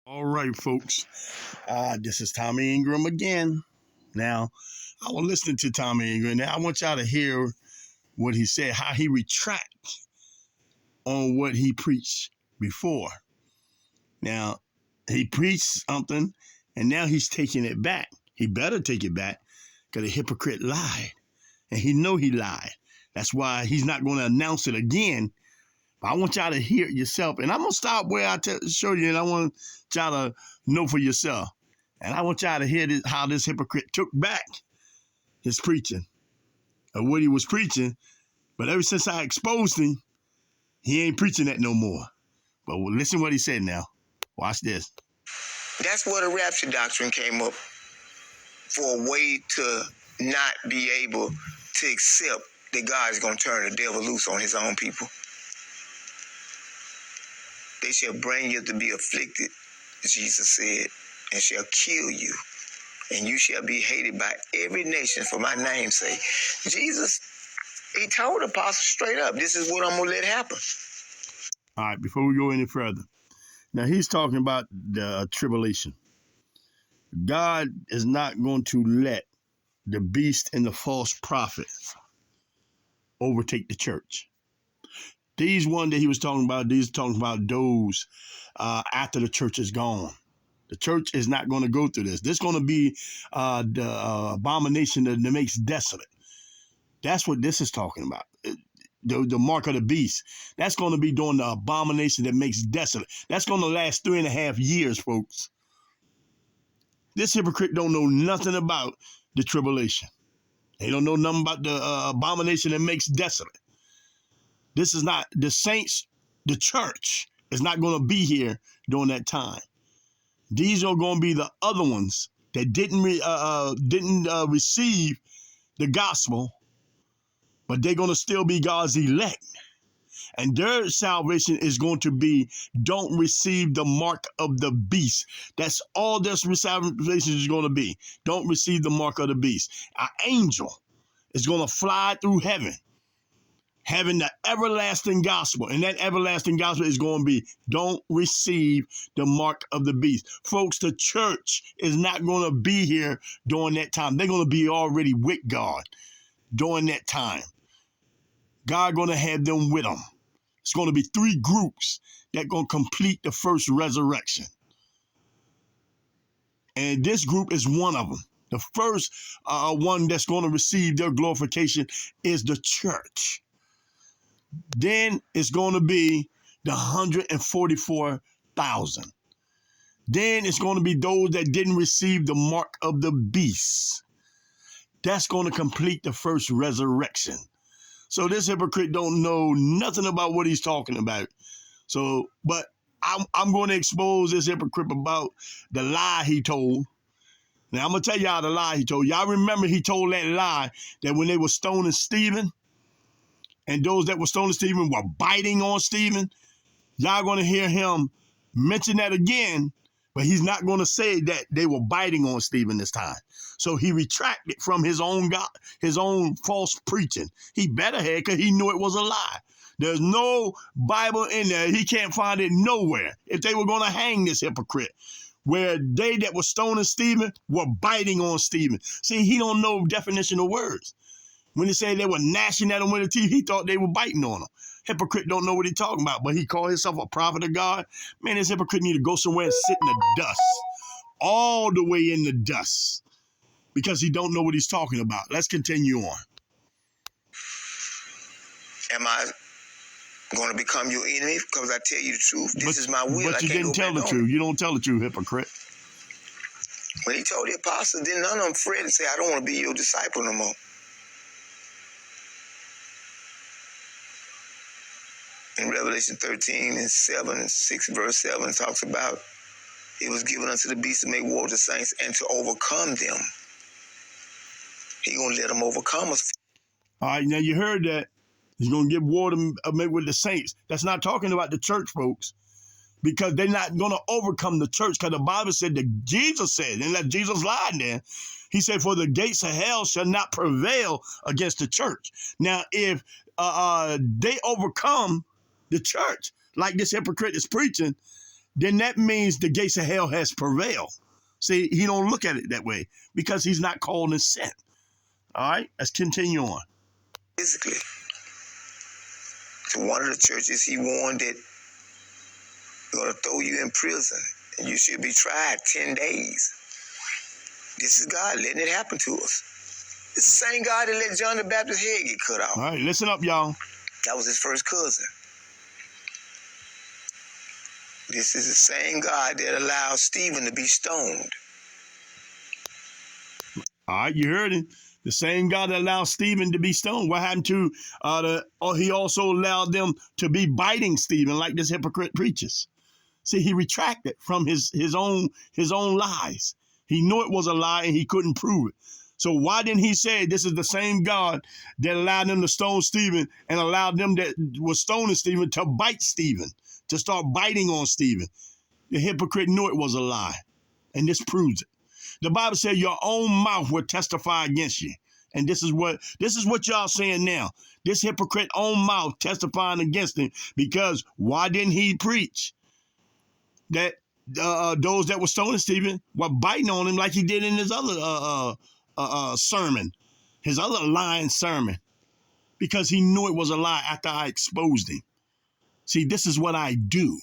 All right, folks. This is Tommie Ingram again. Now, I was listening to Tommie Ingram. Now, I want y'all to hear what he said, how he retract on what he preached before. Now, he preached something, and now he's taking it back. He better take it back because the hypocrite lied, and he know he lied. That's why he's not going to announce it again. But I want y'all to hear it yourself, and I'm going to stop where I show you, and I want y'all to know for yourself. And I want y'all to hear this, how this hypocrite took back his preaching of what he was preaching. But ever since I exposed him, he ain't preaching that no more. But listen what he said now. Watch this. That's where the rapture doctrine came up, for a way to not be able to accept that God is going to turn the devil loose on his own people. They shall bring you to be afflicted, Jesus said, and shall kill you, and you shall be hated by every nation for my name's sake. Jesus, he told the apostles straight up, this is what I'm going to let happen. All right, before we go any further. Now, he's talking about the tribulation. God is not going to let the beast and the false prophet overtake the church. These one that he was talking about, these talking about those after the church is gone. The church is not going to go through this. This is going to be the abomination that makes desolate. That's what this is talking about. The mark of the beast. That's going to be during the abomination that makes desolate. That's going to last 3.5 years, folks. This hypocrite don't know nothing about the tribulation. They don't know nothing about the abomination that makes desolate. This is not the saints. The church is not going to be here during that time. These are going to be the other ones that didn't receive the gospel, but they're going to still be God's elect. And their salvation is going to be, don't receive the mark of the beast. That's all their salvation is going to be. Don't receive the mark of the beast. An angel is going to fly through heaven, having the everlasting gospel. And that everlasting gospel is going to be, don't receive the mark of the beast. Folks, the church is not going to be here during that time. They're going to be already with God during that time. God going to have them with them. It's going to be 3 groups that going to complete the first resurrection. And this group is one of them. The first one that's going to receive their glorification is the church. Then it's going to be the 144,000. Then it's going to be those that didn't receive the mark of the beast. That's going to complete the first resurrection. So this hypocrite don't know nothing about what he's talking about. So, but I'm going to expose this hypocrite about the lie he told. Now, I'm going to tell y'all the lie he told. Y'all remember he told that lie that when they were stoning Stephen, and those that were stoning Stephen were biting on Stephen. Y'all going to hear him mention that again, but he's not going to say that they were biting on Stephen this time. So he retracted from his own God, his own false preaching. He better had, because he knew it was a lie. There's no Bible in there. He can't find it nowhere. If they were going to hang this hypocrite, where they that were stoning Stephen were biting on Stephen. See, he don't know definition of words. When he said they were gnashing at him with the teeth, he thought they were biting on him. Hypocrite don't know what he's talking about, but he called himself a prophet of God. Man, this hypocrite need to go somewhere and sit in the dust, all the way in the dust, because he don't know what he's talking about. Let's continue on. Am I going to become your enemy because I tell you the truth? This is my will. But you didn't tell the truth. You don't tell the truth, hypocrite. When he told the apostles, then none of them fret and say, I don't want to be your disciple no more. In Revelation 13 and 7, 6 verse 7 talks about it was given unto the beast to make war with the saints and to overcome them. He gonna let them overcome us. All right, now you heard that. He's gonna give war to make with the saints. That's not talking about the church, folks, because they're not gonna overcome the church. Because the Bible said that Jesus said, and that Jesus lied there. He said, "For the gates of hell shall not prevail against the church." Now, if they overcome the church, like this hypocrite is preaching, then that means the gates of hell has prevailed. See, he don't look at it that way because he's not called and sent. All right, let's continue on. Physically, to one of the churches, he warned that they're going to throw you in prison and you should be tried 10 days. This is God letting it happen to us. It's the same God that let John the Baptist's head get cut off. All right, listen up, y'all. That was his first cousin. This is the same God that allowed Stephen to be stoned. All right, you heard it. The same God that allowed Stephen to be stoned. What happened to he also allowed them to be biting Stephen like this hypocrite preaches. See, he retracted from his own lies. He knew it was a lie and he couldn't prove it. So why didn't he say this is the same God that allowed them to stone Stephen and allowed them that was stoning Stephen to bite Stephen, to start biting on Stephen? The hypocrite knew it was a lie, and this proves it. The Bible said your own mouth will testify against you. And this is what y'all saying now. This hypocrite own mouth testifying against him, because why didn't he preach that those that were stoning Stephen were biting on him like he did in his other sermon, his other lying sermon? Because he knew it was a lie after I exposed him. See, this is what I do.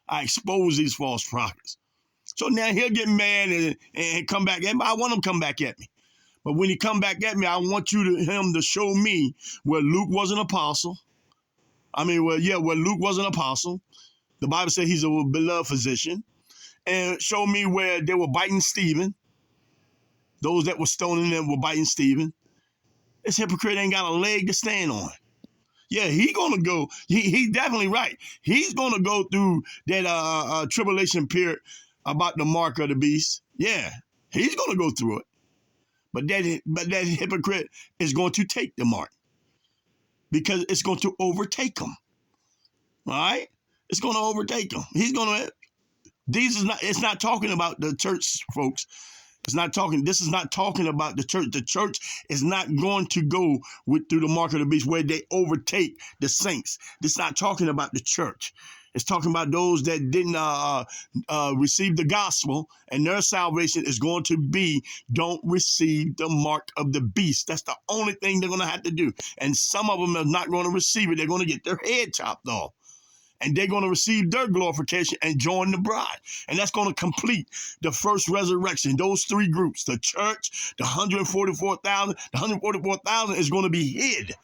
I expose these false prophets. So now he'll get mad and come back at me. I want him to come back at me. But when he come back at me, I want him to show me where Luke was an apostle. Where Luke was an apostle. The Bible said he's a beloved physician. And show me where they were biting Stephen. Those that were stoning them were biting Stephen. This hypocrite ain't got a leg to stand on. Yeah, he gonna go. He definitely right. He's gonna go through that tribulation period about the mark of the beast. Yeah, he's gonna go through it. But that hypocrite is going to take the mark because it's going to overtake him. All right, it's going to overtake him. It's not talking about the church, folks. This is not talking about the church. The church is not going to go through the mark of the beast where they overtake the saints. This is not talking about the church. It's talking about those that didn't receive the gospel, and their salvation is going to be, don't receive the mark of the beast. That's the only thing they're going to have to do. And some of them are not going to receive it. They're going to get their head chopped off. And they're going to receive their glorification and join the bride. And that's going to complete the first resurrection. Those three groups, the church, the 144,000 is going to be hid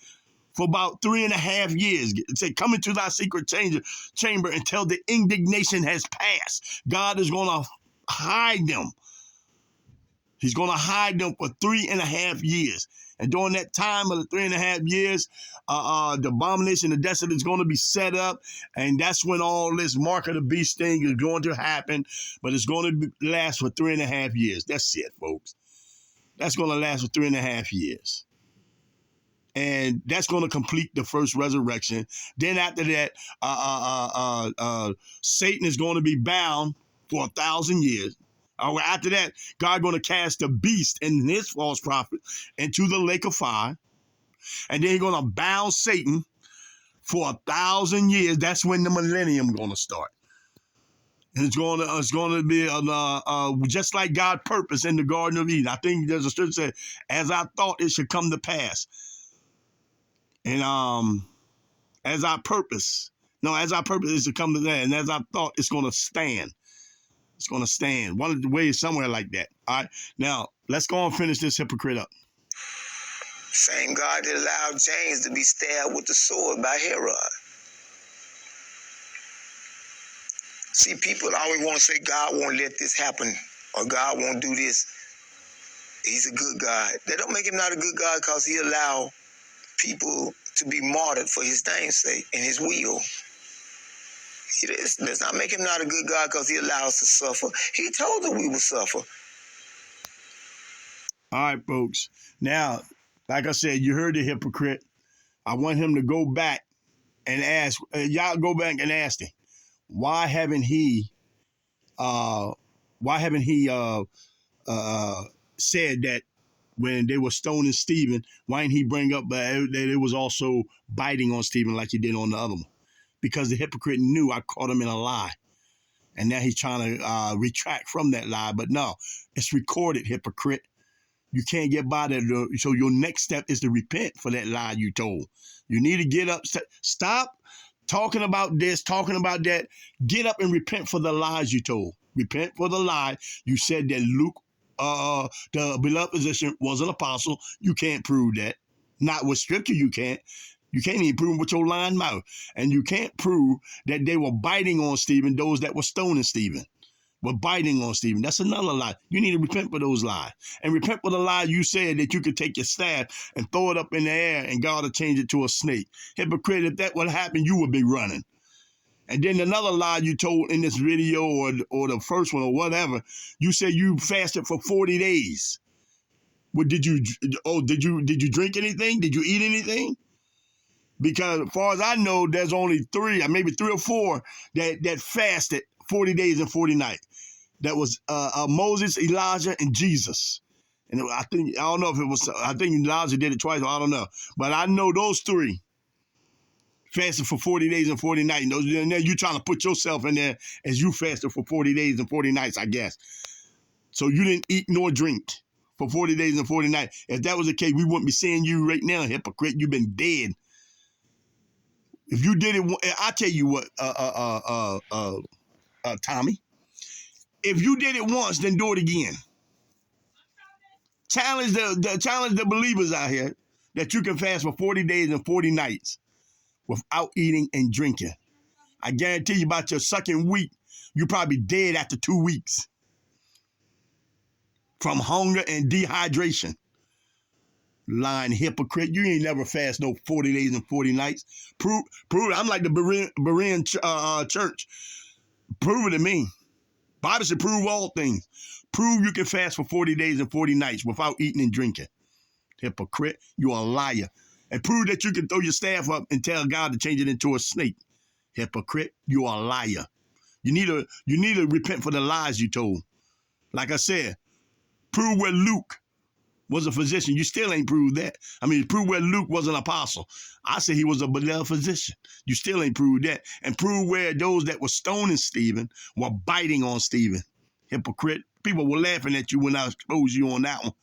for about 3.5 years. It said, come into thy secret chamber until the indignation has passed. God is going to hide them. He's going to hide them for 3.5 years. And during that time of the 3.5 years, the abomination of desolate is going to be set up. And that's when all this mark of the beast thing is going to happen. But it's going to last for 3.5 years. That's it, folks. That's going to last for 3.5 years. And that's going to complete the first resurrection. Then after that, Satan is going to be bound for 1,000 years. After that, God going to cast the beast and his false prophet into the lake of fire. And then he's going to bound Satan for 1,000 years. That's when the millennium going to start. And it's going to be just like God purposed in the Garden of Eden. I think there's a scripture that says, as I thought it should come to pass. And as I purpose is to come to that. And as I thought, it's going to stand. It's going to stand. One of the ways somewhere like that. All right. Now, let's go and finish this hypocrite up. Same God that allowed James to be stabbed with the sword by Herod. See, people always want to say God won't let this happen or God won't do this. He's a good God. That don't make him not a good God because he allowed people to be martyred for his name's sake and his will. Does not make him not a good God because he allows us to suffer. He told us we would suffer. All right, folks. Now, like I said, you heard the hypocrite. I want him to go back and ask. Y'all go back and ask him, why haven't he said that when they were stoning Stephen, why didn't he bring up that it was also biting on Stephen like he did on the other one? Because the hypocrite knew I caught him in a lie. And now he's trying to retract from that lie. But no, it's recorded, hypocrite. You can't get by that. So your next step is to repent for that lie you told. You need to get up. Stop talking about this, talking about that. Get up and repent for the lies you told. Repent for the lie. You said that Luke, the beloved physician, was an apostle. You can't prove that. Not with scripture, you can't. You can't even prove it with your lying mouth. And you can't prove that they were biting on Stephen, those that were stoning Stephen. Were biting on Stephen. That's another lie. You need to repent for those lies. And repent for the lie you said that you could take your staff and throw it up in the air and God will change it to a snake. Hypocrite, if that would happen, you would be running. And then another lie you told in this video or the first one or whatever, you said you fasted for 40 days. Well, did you drink anything? Did you eat anything? Because as far as I know, there's only maybe three or four that fasted 40 days and 40 nights. That was Moses, Elijah, and Jesus. And I think Elijah did it twice, I don't know. But I know those three fasted for 40 days and 40 nights. And then you're trying to put yourself in there as you fasted for 40 days and 40 nights, I guess. So you didn't eat nor drink for 40 days and 40 nights. If that was the case, we wouldn't be seeing you right now, hypocrite. You've been dead. If you did it, I tell you what, Tommie. If you did it once, then do it again. Challenge the believers out here that you can fast for 40 days and 40 nights without eating and drinking. I guarantee you about your second week, you're probably dead after 2 weeks from hunger and dehydration. Lying hypocrite. You ain't never fast no 40 days and 40 nights. Prove it. I'm like the Berean church. Prove it to me. Bible said prove all things. Prove you can fast for 40 days and 40 nights without eating and drinking. Hypocrite, you're a liar. And prove that you can throw your staff up and tell God to change it into a snake. Hypocrite, you're a liar. You need to repent for the lies you told. Like I said, prove where Luke was a physician. You still ain't proved that. I mean, prove where Luke was an apostle. I say he was a beloved physician. You still ain't proved that. And prove where those that were stoning Stephen were biting on Stephen. Hypocrite. People were laughing at you when I exposed you on that one.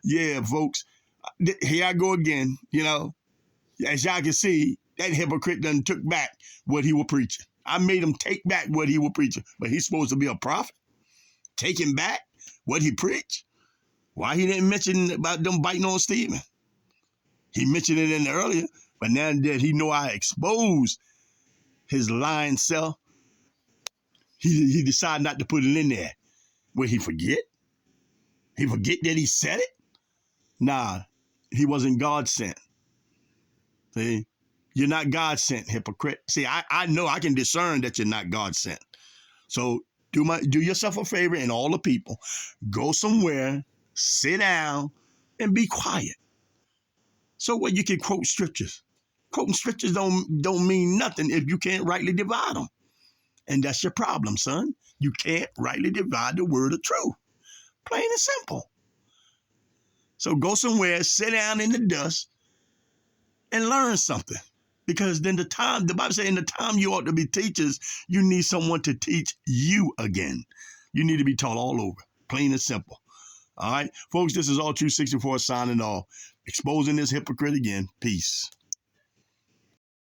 Yeah, folks. Here I go again. As y'all can see, that hypocrite done took back what he was preaching. I made him take back what he was preaching. But he's supposed to be a prophet. Taking back what he preached. Why he didn't mention about them biting on Stephen? He mentioned it in the earlier, but now that he know I exposed his lying self, he decided not to put it in there. Will he forget? He forget that he said it? Nah, he wasn't God sent. See, you're not God sent, hypocrite. See, I know I can discern that you're not God sent. So do yourself a favor and all the people, go somewhere, sit down, and be quiet. So what you can quote scriptures. Quoting scriptures don't mean nothing if you can't rightly divide them. And that's your problem, son. You can't rightly divide the word of truth. Plain and simple. So go somewhere, sit down in the dust, and learn something. Because then the Bible says in the time you ought to be teachers, you need someone to teach you again. You need to be taught all over. Plain and simple. All right, folks, this is All True 64 signing off. Exposing this hypocrite again. Peace.